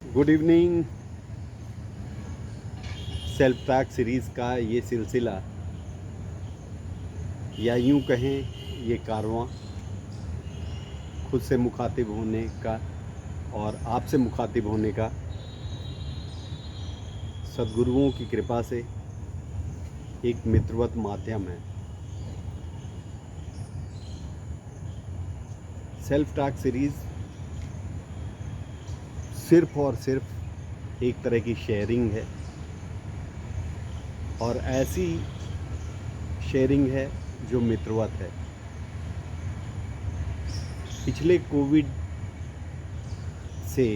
Good evening. Self talk series का ये सिलसिला या यूं कहें ये कारवां खुद से मुखातिब होने का और आपसे मुखातिब होने का सद्गुरुओं की कृपा से एक मित्रवत माध्यम है। सेल्फ टॉक सीरीज़ सिर्फ और सिर्फ एक तरह की शेयरिंग है और ऐसी शेयरिंग है जो मित्रवत है। पिछले कोविड से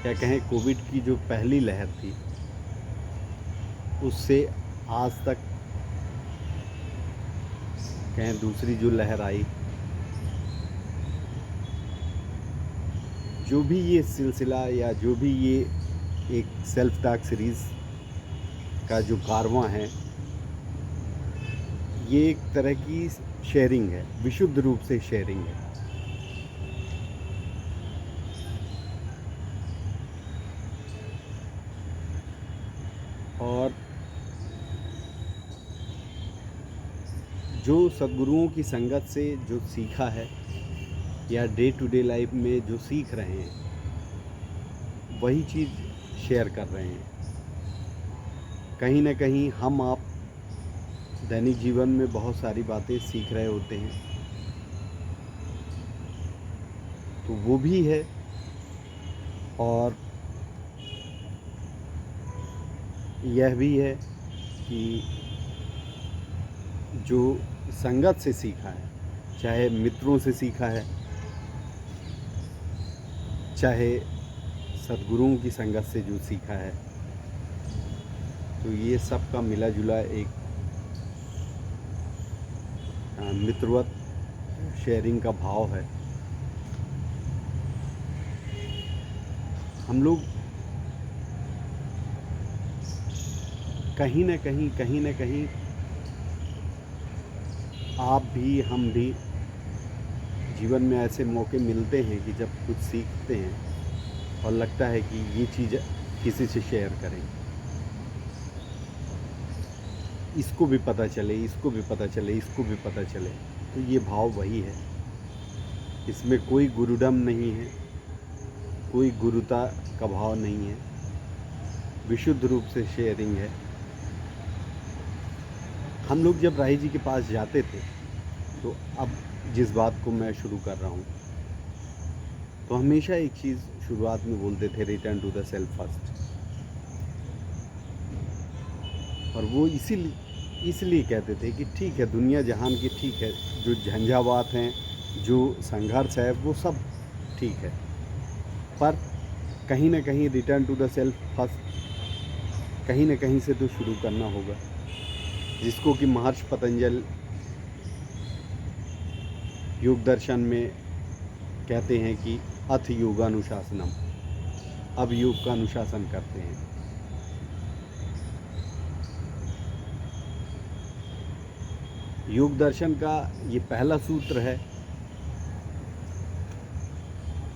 क्या कहें, कोविड की जो पहली लहर थी उससे आज तक कहें दूसरी जो लहर आई, जो भी ये सिलसिला या जो भी ये एक सेल्फ टॉक सीरीज़ का जो कारवां है, ये एक तरह की शेयरिंग है, विशुद्ध रूप से शेयरिंग है। और जो सद्गुरुओं की संगत से जो सीखा है या डे टू डे लाइफ में जो सीख रहे हैं वही चीज़ शेयर कर रहे हैं। कहीं ना कहीं हम आप दैनिक जीवन में बहुत सारी बातें सीख रहे होते हैं, तो वो भी है। और यह भी है कि जो संगत से सीखा है, चाहे मित्रों से सीखा है, चाहे सद्गुरुओं की संगत से जो सीखा है, तो ये सब का मिला जुला एक मित्रवत शेयरिंग का भाव है। हम लोग कहीं ना कहीं आप भी हम भी जीवन में ऐसे मौके मिलते हैं कि जब कुछ सीखते हैं और लगता है कि ये चीज़ किसी से शेयर करें, इसको भी पता चले, इसको भी पता चले, इसको भी पता चले। तो ये भाव वही है, इसमें कोई गुरुडम नहीं है, कोई गुरुता का भाव नहीं है, विशुद्ध रूप से शेयरिंग है। हम लोग जब राही जी के पास जाते थे, तो अब जिस बात को मैं शुरू कर रहा हूँ, तो हमेशा एक चीज़ शुरुआत में बोलते थे, return to the self first. और वो इसलिए कहते थे कि ठीक है, दुनिया जहान की ठीक है, जो झंझावात हैं, जो संघर्ष है, वो सब ठीक है, पर कहीं ना कहीं return to the self first कहीं ना कहीं से तो शुरू करना होगा, जिसको कि महर्षि पतंजल योग दर्शन में कहते हैं कि अथ योगानुशासनम, अब योग का अनुशासन करते हैं। योग दर्शन का ये पहला सूत्र है,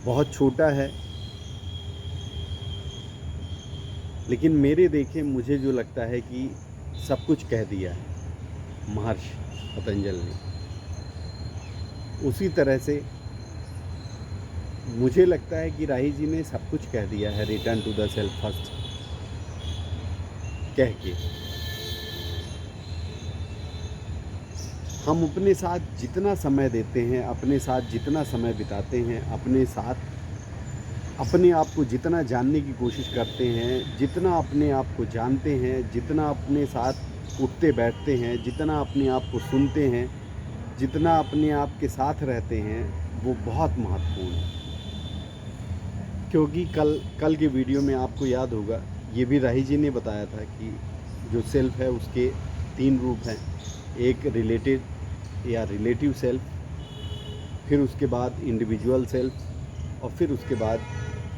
बहुत छोटा है, लेकिन मेरे देखे मुझे जो लगता है कि सब कुछ कह दिया है महर्षि पतंजल ने। उसी तरह से मुझे लगता है कि राही जी ने सब कुछ कह दिया है return to the self first कह के। हम अपने साथ जितना समय देते हैं, अपने साथ जितना समय बिताते हैं, अपने साथ अपने आप को जितना जानने की कोशिश करते हैं, जितना अपने आप को जानते हैं, जितना अपने साथ उठते बैठते हैं, जितना अपने आप को सुनते हैं, जितना अपने आप के साथ रहते हैं, वो बहुत महत्वपूर्ण है। क्योंकि कल के वीडियो में आपको याद होगा, ये भी राही जी ने बताया था कि जो सेल्फ है उसके 3 रूप हैं। एक रिलेटेड या रिलेटिव सेल्फ, फिर उसके बाद इंडिविजुअल सेल्फ, और फिर उसके बाद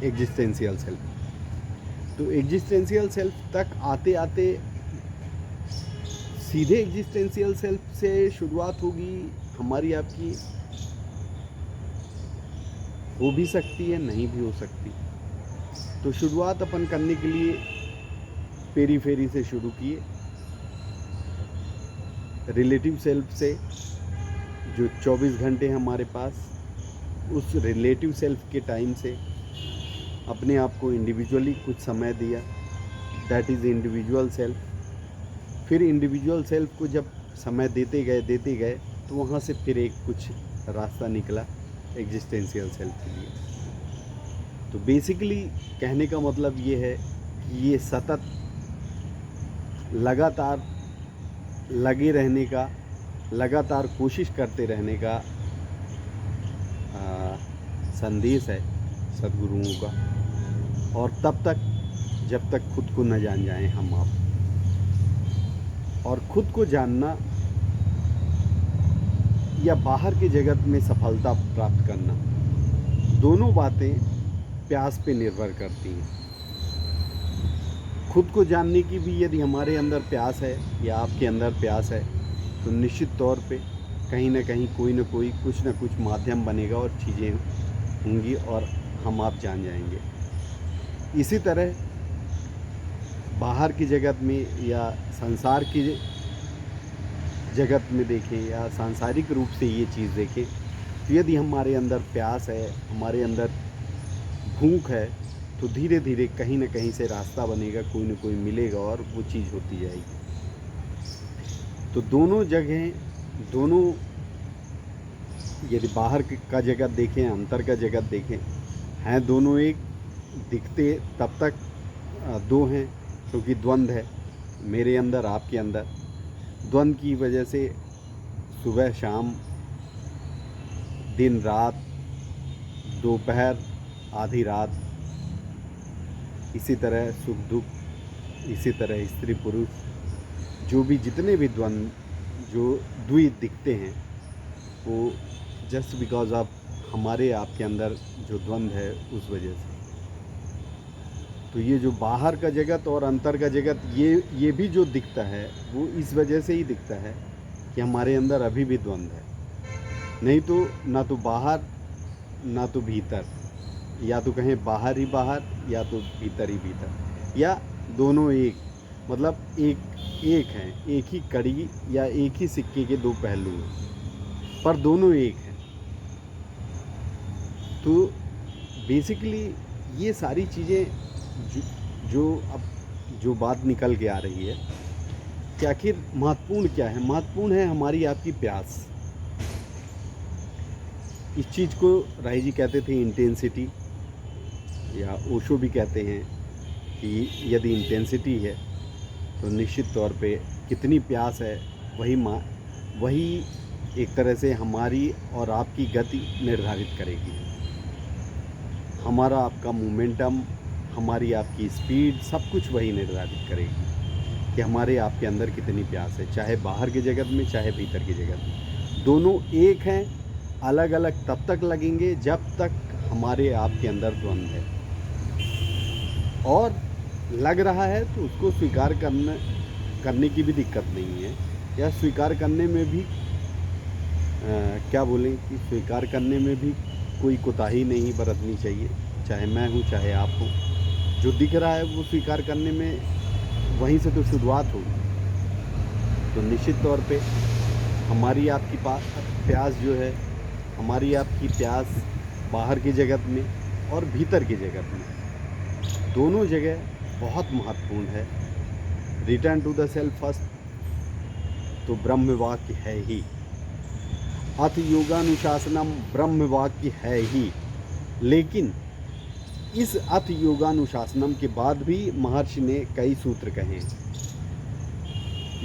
एग्जिस्टेंशियल सेल्फ। तो एग्जिस्टेंशियल सेल्फ तक आते आते सीधे एग्जिस्टेंशियल सेल्फ से शुरुआत होगी हमारी आपकी, हो भी सकती है, नहीं भी हो सकती। तो शुरुआत अपन करने के लिए पेरी फेरी से शुरू किए, रिलेटिव सेल्फ से। जो 24 घंटे हमारे पास, उस रिलेटिव सेल्फ के टाइम से अपने आप को इंडिविजुअली कुछ समय दिया, दैट इज़ इंडिविजुअल सेल्फ। फिर इंडिविजुअल सेल्फ को जब समय देते गए तो वहाँ से फिर एक कुछ रास्ता निकला एग्जिस्टेंशियल सेल्फ के लिए। तो बेसिकली कहने का मतलब ये है कि ये सतत लगातार लगे रहने का, लगातार कोशिश करते रहने का संदेश है सद्गुरुओं का। और तब तक जब तक खुद को न जान जाएं हम आप। और खुद को जानना या बाहर के जगत में सफलता प्राप्त करना, दोनों बातें प्यास पे निर्भर करती हैं। खुद को जानने की भी यदि हमारे अंदर प्यास है या आपके अंदर प्यास है, तो निश्चित तौर पे कहीं ना कहीं कोई ना कोई कुछ ना कुछ माध्यम बनेगा और चीज़ें होंगी और हम आप जान जाएंगे। इसी तरह बाहर की जगत में या संसार की जगत में देखें या सांसारिक रूप से ये चीज़ देखें, तो यदि हमारे अंदर प्यास है, हमारे अंदर भूख है, तो धीरे धीरे कहीं ना कहीं से रास्ता बनेगा, कोई ना कोई मिलेगा और वो चीज़ होती जाएगी। तो दोनों जगहें, दोनों यदि बाहर का जगत देखें, अंतर का जगत देखें, हैं दोनों एक, दिखते तब तक दो हैं क्योंकि द्वंद्व है मेरे अंदर आपके अंदर। द्वंद्व की वजह से सुबह शाम, दिन रात, दोपहर आधी रात, इसी तरह सुख दुख, इसी तरह स्त्री पुरुष, जो भी जितने भी द्वंद्व जो द्वैत दिखते हैं, वो जस्ट बिकॉज ऑफ हमारे आपके अंदर जो द्वंद्व है उस वजह से। तो ये जो बाहर का जगत और अंतर का जगत, ये भी जो दिखता है वो इस वजह से ही दिखता है कि हमारे अंदर अभी भी द्वंद्व है। नहीं तो ना तो बाहर ना तो भीतर, या तो कहें बाहर ही बाहर या तो भीतर ही भीतर, या दोनों एक, मतलब एक हैं, एक ही कड़ी या एक ही सिक्के के दो पहलू हैं, पर दोनों एक हैं। तो बेसिकली ये सारी चीज़ें जो बात निकल के आ रही है कि आखिर महत्वपूर्ण क्या है। महत्वपूर्ण है हमारी आपकी प्यास। इस चीज़ को राही जी कहते थे इंटेंसिटी, या ओशो भी कहते हैं कि यदि इंटेंसिटी है तो निश्चित तौर पे कितनी प्यास है वही एक तरह से हमारी और आपकी गति निर्धारित करेगी। हमारा आपका मोमेंटम, हमारी आपकी स्पीड, सब कुछ वही निर्धारित करेगी कि हमारे आपके अंदर कितनी प्यास है, चाहे बाहर की जगत में चाहे भीतर की जगत में। दोनों एक हैं, अलग अलग तब तक लगेंगे जब तक हमारे आपके अंदर द्वंद्व है। और लग रहा है तो उसको स्वीकार करने की भी दिक्कत नहीं है, या स्वीकार करने में भी क्या बोलें कि स्वीकार करने में भी कोई कोताही नहीं बरतनी चाहिए, चाहे मैं हूँ चाहे आप हो। जो दिख रहा है वो स्वीकार करने में वहीं से तो शुरुआत होगी। तो निश्चित तौर पे हमारी आपकी प्यास जो है, हमारी आपकी प्यास बाहर की जगत में और भीतर की जगत में, दोनों जगह बहुत महत्वपूर्ण है। Return to the self first तो ब्रह्म वाक्य है ही, अथ योगानुशासनम ब्रह्म वाक्य है ही। लेकिन इस अथ योगानुशासनम के बाद भी महर्षि ने कई सूत्र कहे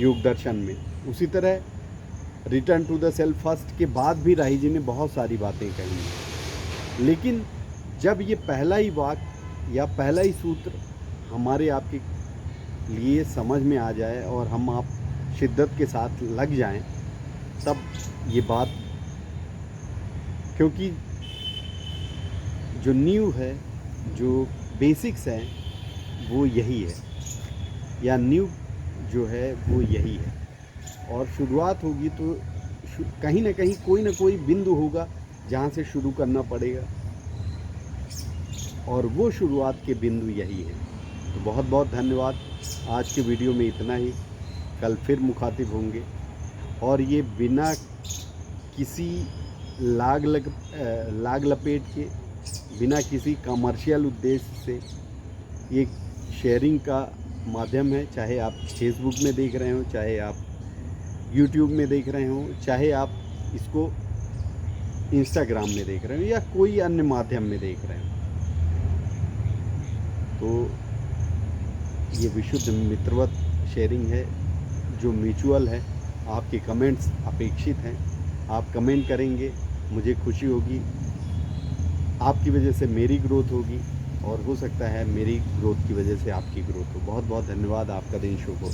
योग दर्शन में। उसी तरह return to the self first के बाद भी राही जी ने बहुत सारी बातें कही। लेकिन जब ये पहला ही वाक्य या पहला ही सूत्र हमारे आपके लिए समझ में आ जाए और हम आप शिद्दत के साथ लग जाएं, तब ये बात, क्योंकि जो न्यू है, जो बेसिक्स हैं, वो यही है, या न्यू जो है वो यही है। और शुरुआत होगी तो कहीं ना कहीं कोई ना कोई बिंदु होगा जहाँ से शुरू करना पड़ेगा। और वो शुरुआत के बिंदु यही है। तो बहुत बहुत धन्यवाद। आज के वीडियो में इतना ही। कल फिर मुखातिब होंगे, और ये बिना किसी लाग लपेट के, बिना किसी कमर्शियल उद्देश्य से, ये शेयरिंग का माध्यम है। चाहे आप फेसबुक में देख रहे हो, चाहे आप यूट्यूब में देख रहे हो, चाहे आप इसको इंस्टाग्राम में देख रहे हो या कोई अन्य माध्यम में देख रहे हो, तो ये विशुद्ध मित्रवत शेयरिंग है जो म्यूचुअल है। आपके कमेंट्स अपेक्षित हैं। आप कमेंट करेंगे, मुझे खुशी होगी। आपकी वजह से मेरी ग्रोथ होगी, और हो सकता है मेरी ग्रोथ की वजह से आपकी ग्रोथ हो। बहुत बहुत धन्यवाद। आपका दिन शुभ हो।